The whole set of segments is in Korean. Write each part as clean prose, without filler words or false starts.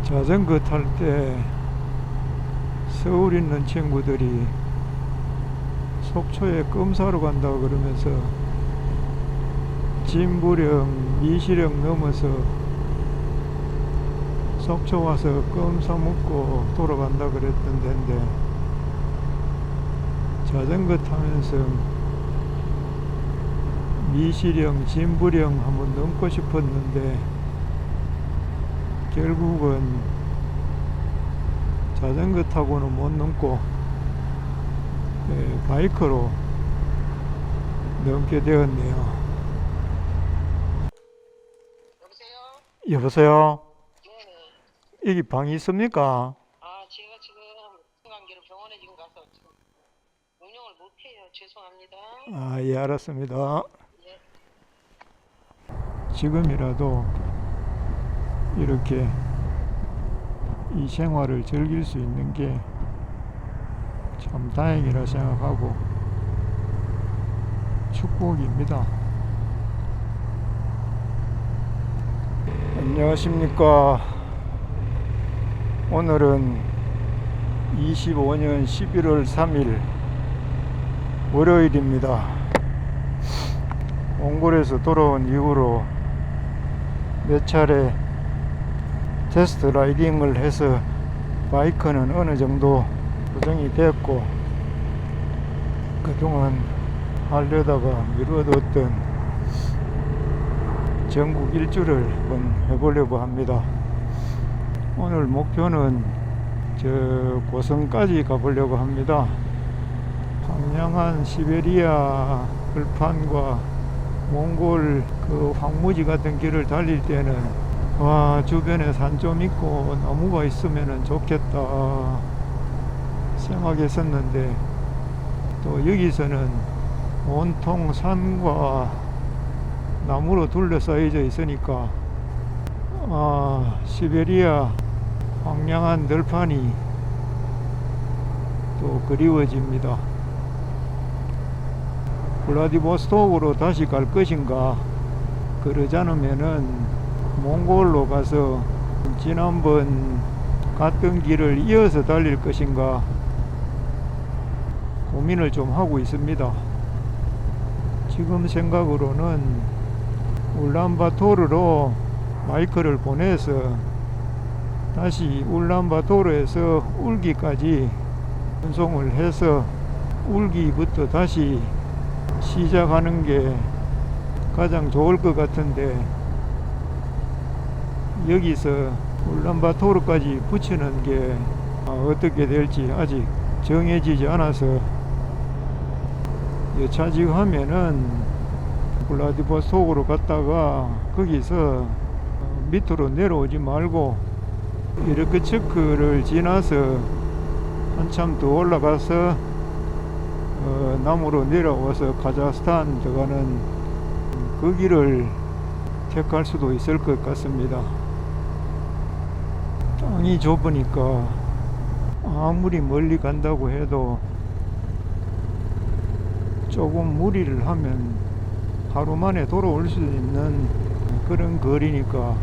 자전거 탈 때 서울 있는 친구들이 속초에 껌사러 간다고 그러면서 진부령, 미시령 넘어서 속초 와서 껌 사먹고 돌아간다 그랬던 데인데, 자전거 타면서 미시령, 진부령 한번 넘고 싶었는데 결국은 자전거 타고는 못 넘고 바이크로 넘게 되었네요. 여보세요? 네네. 여기 방이 있습니까? 제가 지금 관계로 병원에 지금 가서 지금 운영을 못해요. 죄송합니다. 예, 알았습니다. 예. 지금이라도 이렇게 이 생활을 즐길 수 있는 게 참 다행이라 생각하고 축복입니다. 안녕하십니까. 오늘은 25년 11월 3일 월요일입니다. 몽골에서 돌아온 이후로 몇 차례 테스트 라이딩을 해서 바이크는 어느 정도 고정이 됐고, 그동안 하려다가 미루어뒀던 전국 일주를 한번 해보려고 합니다. 오늘 목표는 저 고성까지 가보려고 합니다. 황량한 시베리아 들판과 몽골 그 황무지 같은 길을 달릴 때는 와, 주변에 산 좀 있고 나무가 있으면 좋겠다 생각했었는데, 또 여기서는 온통 산과 나무로 둘러싸여져 있으니까 시베리아 황량한 들판이 또 그리워집니다. 블라디보스톡으로 다시 갈 것인가, 그러지 않으면은 몽골로 가서 지난번 갔던 길을 이어서 달릴 것인가 고민을 좀 하고 있습니다. 지금 생각으로는 울란바토르로 마이크를 보내서 다시 울란바토르에서 울기까지 운송을 해서 울기부터 다시 시작하는 게 가장 좋을 것 같은데, 여기서 울란바토르까지 붙이는 게 어떻게 될지 아직 정해지지 않아서, 여차지하면은 블라디보스톡으로 갔다가 거기서 밑으로 내려오지 말고 이르크츠크를 지나서 한참 더 올라가서 남으로 내려와서 카자흐스탄 들어가는 그 길을 택할 수도 있을 것 같습니다. 땅이 좁으니까 아무리 멀리 간다고 해도 조금 무리를 하면 하루 만에 돌아올 수 있는 그런 거리니까,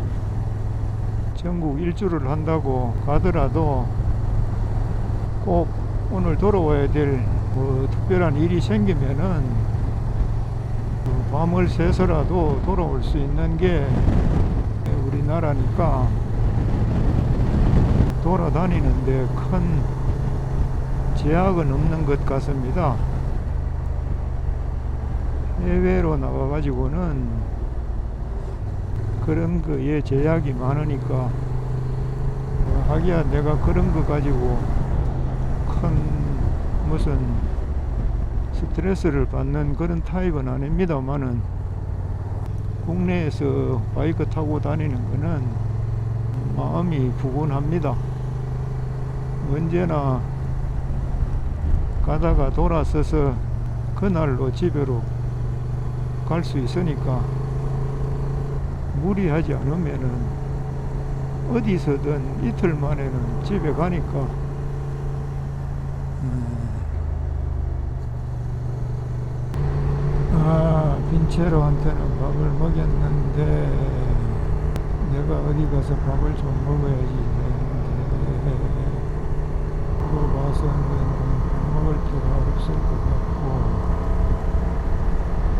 전국 일주를 한다고 가더라도 꼭 오늘 돌아와야 될 뭐 특별한 일이 생기면은 밤을 새서라도 돌아올 수 있는 게 우리나라니까 돌아다니는데 큰 제약은 없는 것 같습니다. 해외로 나가가지고는 그런 거에 제약이 많으니까, 하기야 내가 그런 거 가지고 큰 무슨 스트레스를 받는 그런 타입은 아닙니다만은, 국내에서 바이크 타고 다니는 거는 마음이 부근합니다. 언제나 가다가 돌아서서 그날로 집으로 갈 수 있으니까 무리하지 않으면은 어디서든 이틀 만에는 집에 가니까 빈체로한테는 밥을 먹였는데 내가 어디 가서 밥을 좀 먹어야지. 그거 봐서는 먹을 데가 없을 것 같고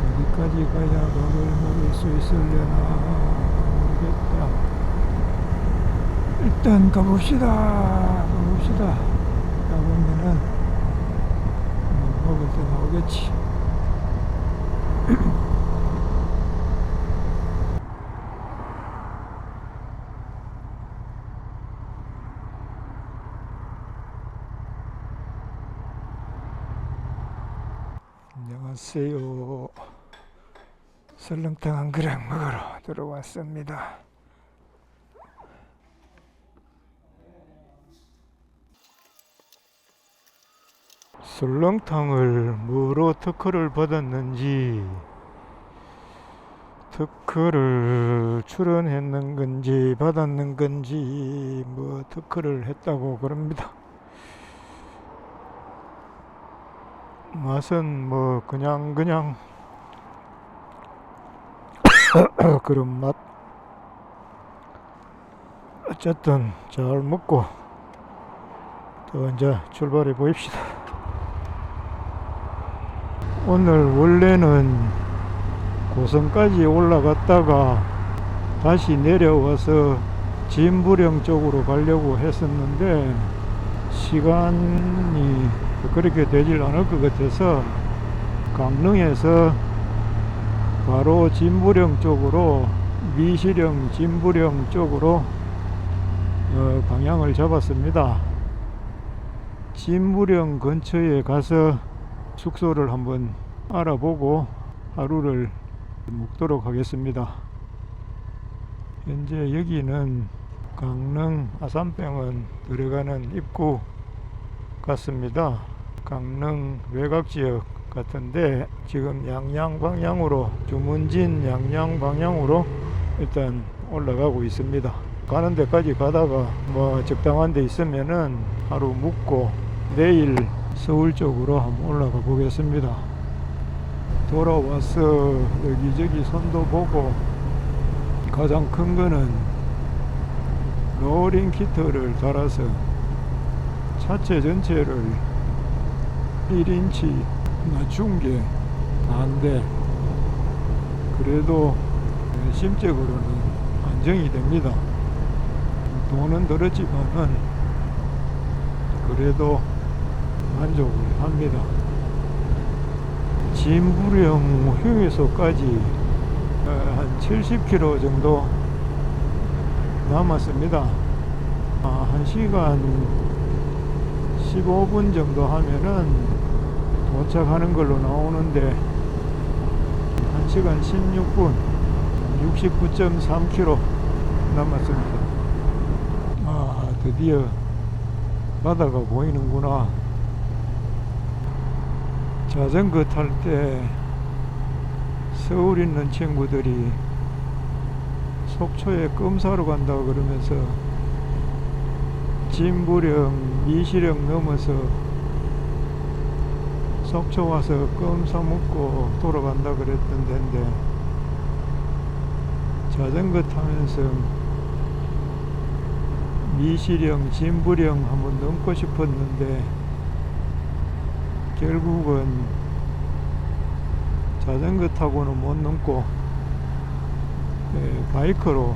어디까지 가야 밥을 먹을 수 있으려나 모르겠다. 일단 가봅시다. 가보면은 먹을 때 나오겠지. 안녕하세요. 설렁탕 한 그릇 먹으러 들어왔습니다. 설렁탕을 뭐로 특허를 받았는지, 특허를 출원했는 건지 받았는 건지 뭐 특허를 했다고 그럽니다. 맛은 뭐 그냥 그런 맛. 어쨌든 잘 먹고 또 이제 출발해 보입시다. 오늘 원래는 고성까지 올라갔다가 다시 내려와서 진부령 쪽으로 가려고 했었는데 시간이 그렇게 되질 않을 것 같아서 강릉에서 바로 진부령 쪽으로, 미시령 진부령 쪽으로 방향을 잡았습니다. 진부령 근처에 가서 숙소를 한번 알아보고 하루를 묵도록 하겠습니다. 현재 여기는 강릉 아산병원 들어가는 입구 같습니다. 강릉 외곽지역 같은데 지금 양양 방향으로, 주문진 양양 방향으로 일단 올라가고 있습니다. 가는 데까지 가다가 뭐 적당한 데 있으면은 하루 묵고 내일 서울 쪽으로 한번 올라가 보겠습니다. 돌아와서 여기저기 선도 보고 가장 큰 거는 로링 키트를 달아서 차체 전체를 1인치 낮춘 게 나은데 그래도 심적으로는 안정이 됩니다. 돈은 들었지만은 그래도 만족을 합니다. 진부령 휴게소까지 한 70km 정도 남았습니다. 1시간 15분 정도 하면은 도착하는 걸로 나오는데 1시간 16분 69.3km 남았습니다. 드디어 바다가 보이는구나. 자전거 탈 때 서울 있는 친구들이 속초에 껌 사러 간다고 그러면서 진부령, 미시령 넘어서 속초 와서 껌 사먹고 돌아간다 그랬던 데인데 자전거 타면서 미시령, 진부령 한번 넘고 싶었는데 결국은 자전거 타고는 못 넘고 바이크로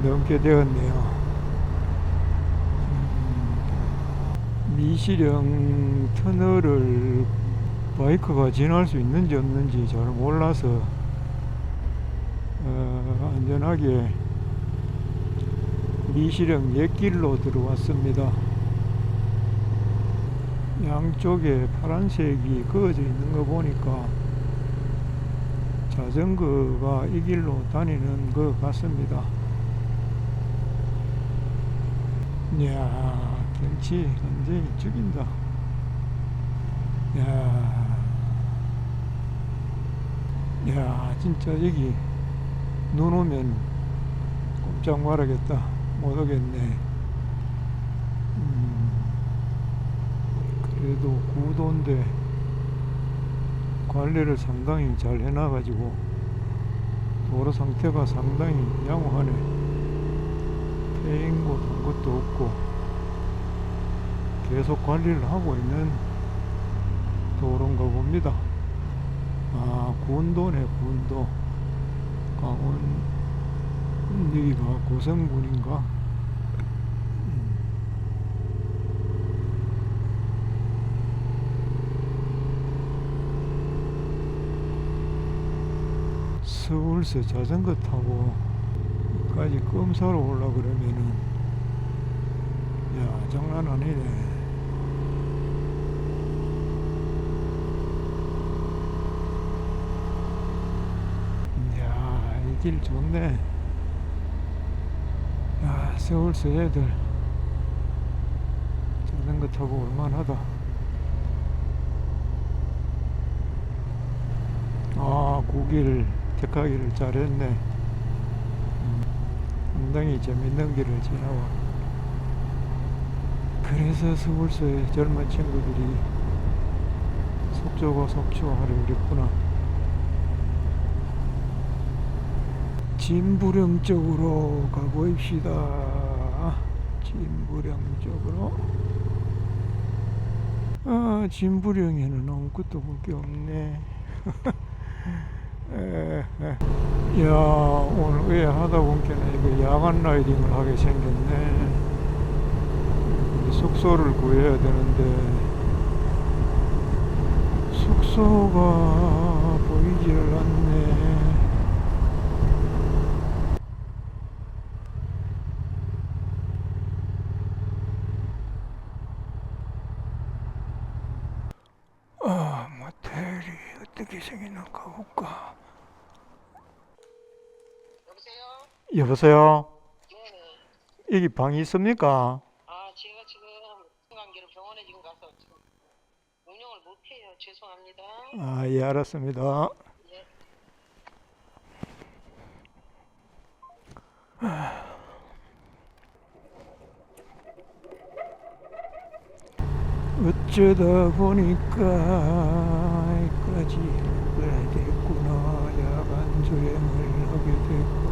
넘게 되었네요. 미시령 터널을 바이크가 지날 수 있는지 없는지 잘 몰라서 안전하게 미시령 옛길로 들어왔습니다. 양쪽에 파란색이 그어져 있는 거 보니까 자전거가 이 길로 다니는 것 같습니다. 이야, 경치 완전히 죽인다. 야, 진짜 여기 눈 오면 꼼짝 말하겠다. 못 오겠네. 그래도 구도인데 관리를 상당히 잘 해놔가지고 도로 상태가 상당히 양호하네. 페인 곳 본 것도 없고 계속 관리를 하고 있는 도로인가 봅니다. 아, 군도네, 군도. 강원 여기가 고성군인가? 서울서 자전거 타고 여기까지 껌사로 올라 그러면은 야, 장난 아니네. 야, 이 길 좋네. 야, 서울서 애들 자전거 타고 올만하다. 아, 고기를 택하기를 잘했네. 상당히 재밌는 길을 지나와. 그래서 서울서의 젊은 친구들이 속초고 속초하려 그랬구나. 진부령 쪽으로 가보입시다. 진부령 쪽으로. 아, 진부령에는 아무것도 볼 게 없네. 야, 오늘 왜 하다 보니까 이거 야간 라이딩을 하게 생겼네. 숙소를 구해야 되는데 숙소가 보이지를 않네. 아, 모텔이 어떻게 생겼는가 볼까. 여보세요? 여보세요? 네. 여기 방이 있습니까? 아, 제가 지금 승강기로 병원에 지금 가서 지금 운영을 못해요. 죄송합니다. 아, 예, 알았습니다. 예. 어쩌다 보니까 여기까지 가야 됐구나. 야간 주행을 하게 됐구나.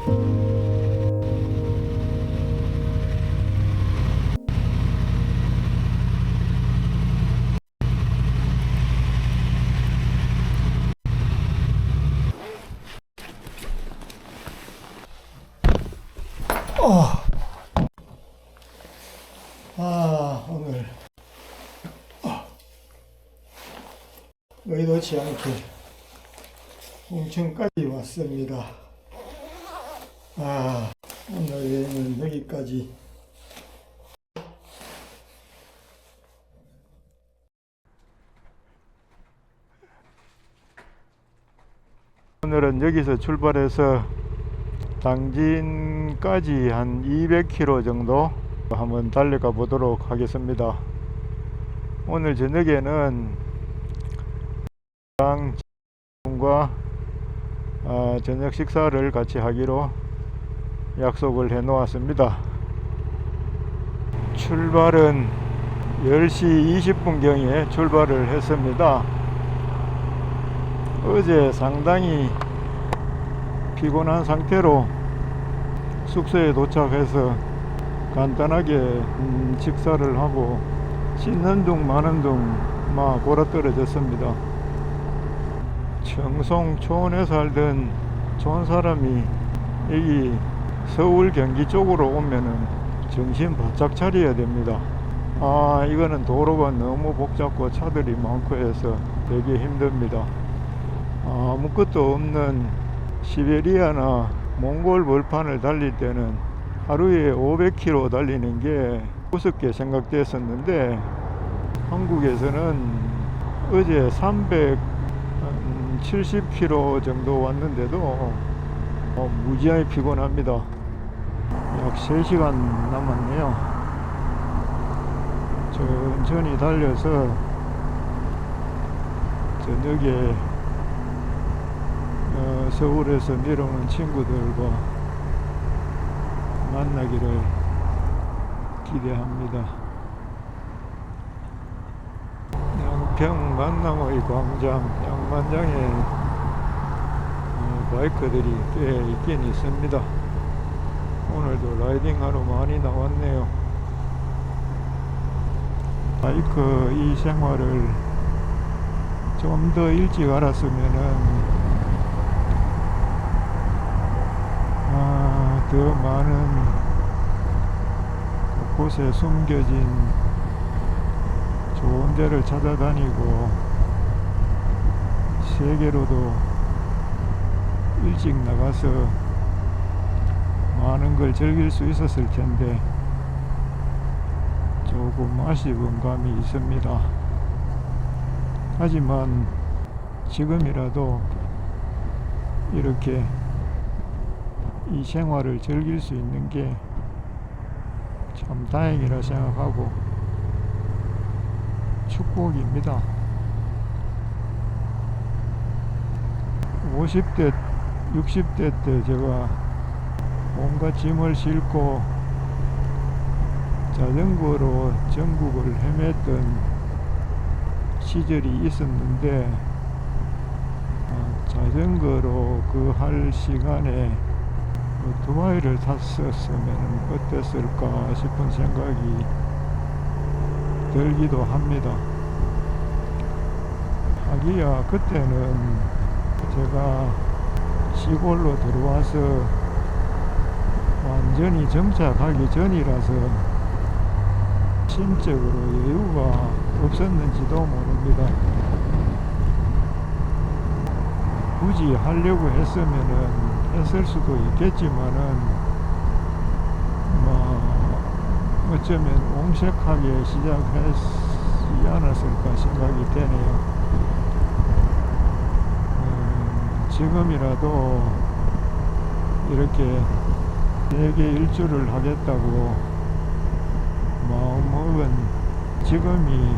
오늘 의도치 않게 홍천까지 왔습니다. 오늘 여행은 여기까지. 오늘은 여기서 출발해서 당진까지 한 200km 정도 한번 달려가 보도록 하겠습니다. 오늘 저녁에는 과 저녁 식사를 같이 하기로 약속을 해 놓았습니다. 출발은 10시 20분경에 출발을 했습니다. 어제 상당히 피곤한 상태로 숙소에 도착해서 간단하게 식사를 하고 씻는 둥 마는 둥 막 골아떨어졌습니다. 청송 초원에 살던 좋은 사람이 여기 서울 경기 쪽으로 오면은 정신 바짝 차려야 됩니다. 이거는 도로가 너무 복잡고 차들이 많고 해서 되게 힘듭니다. 아무것도 없는 시베리아나 몽골 벌판을 달릴 때는 하루에 500km 달리는 게 우습게 생각됐었는데, 한국에서는 어제 370km 정도 왔는데도 무지하게 피곤합니다. 약 3시간 남았네요. 천천히 달려서 저녁에 서울에서 내려오는 친구들과 만나기를 기대합니다. 양평 만남의 광장 양만장에 바이크들이 꽤 있긴 있습니다. 오늘도 라이딩하러 많이 나왔네요. 바이크 이 생활을 좀 더 일찍 알았으면은 더 많은 곳곳에 숨겨진 좋은 데를 찾아다니고 세계로도 일찍 나가서 많은 걸 즐길 수 있었을 텐데 조금 아쉬운 감이 있습니다. 하지만 지금이라도 이렇게 이 생활을 즐길 수 있는 게 참 다행이라 생각하고 축복입니다. 50대, 60대 때 제가 온갖 짐을 싣고 자전거로 전국을 헤맸던 시절이 있었는데, 자전거로 그 할 시간에 오토바이를 탔었으면 어땠을까 싶은 생각이 들기도 합니다. 하기야 그때는 제가 시골로 들어와서 완전히 정착하기 전이라서 심적으로 여유가 없었는지도 모릅니다. 굳이 하려고 했으면은 했을 수도 있겠지만은 어쩌면 옹색하게 시작했지 않았을까 생각이 되네요. 지금이라도 이렇게 세계 일주를 하겠다고 마음먹은 지금이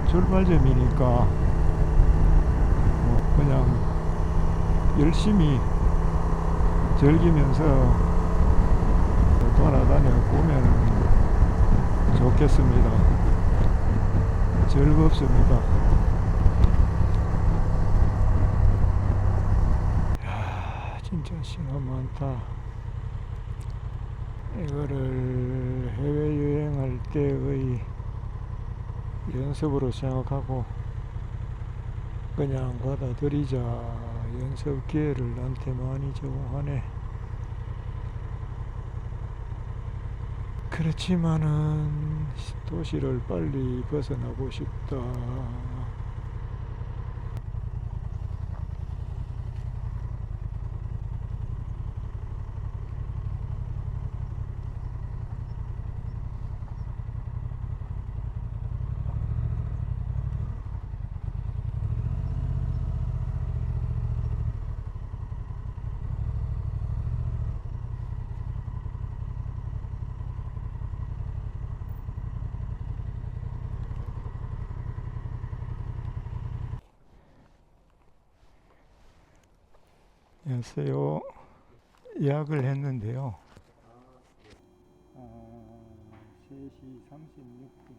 출발점이니까 그냥 열심히 즐기면서 돌아다녀 보면 좋겠습니다. 즐겁습니다. 진짜 자식아 많다. 이거를 해외여행할 때의 연습으로 생각하고 그냥 받아들이자. 연습 기회를 나한테 많이 제공하네. 그렇지만은 도시를 빨리 벗어나고 싶다. 안녕하세요. 예약을 했는데요. 3시 36분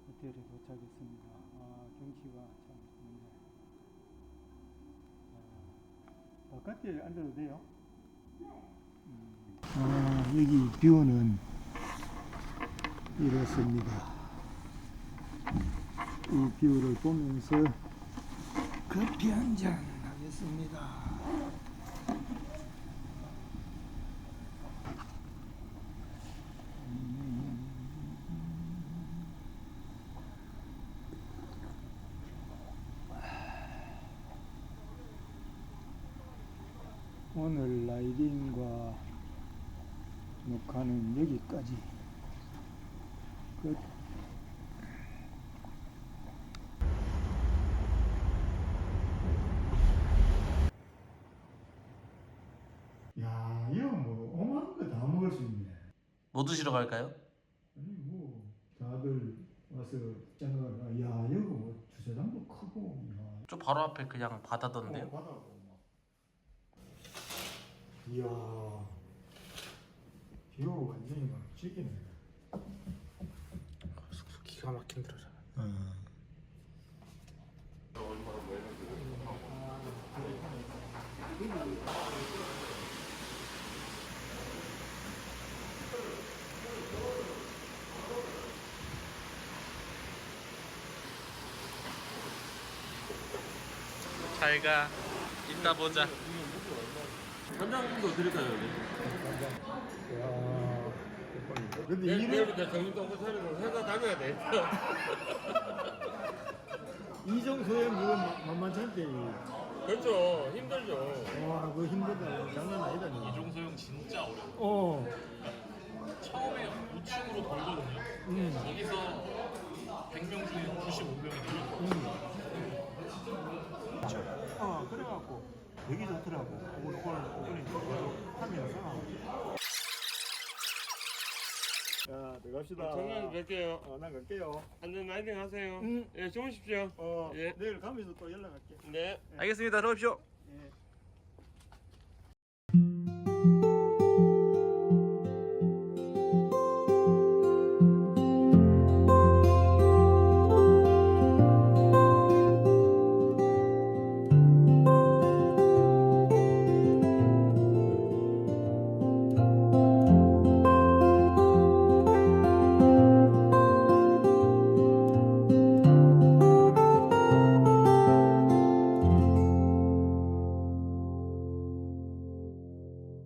호텔에 도착했습니다. 경치가 참 좋네요. 바깥에 앉아도 돼요? 여기 뷰는 이렇습니다. 이 뷰를 보면서 커피 한잔 하겠습니다. 오늘 라이딩과 녹화는 여기까지 끝. 야, 이거 뭐 어마어마한 거 다 먹을 수 있네. 뭐 드시러 갈까요? 아니 뭐 다들 와서 짱을 야, 이거 뭐 주차장도 크고 야. 저 바로 앞에 그냥 바다던데요? 바다고 막. 이야, 뷰 완전히 막 죽이네. 숙소 기가 막힌 데로잖아. 잘가. 이따 보자. 간장도 드릴까요, 여기? 근데 내일부터 정신동부 차리고 회사 다녀야 돼. 이 정도에 뭐 만만치 않대. 그렇죠. 힘들죠. 와, 그거 힘들다. 장난 아니다. 이종소 형 진짜 어려워. 처음에 5층으로 돌거든요. 거기서 100명 중에 95명이 들어요. 그래갖고 되게 좋더라고. 오늘 하면서. 자, 들어갑시다. 정말 뵐게요. 난 갈게요. 안전 라이딩 하세요. 응. 예, 주무십시오. 내일 가면서 또 연락할게. 네. 알겠습니다. 들어오십시오. 예.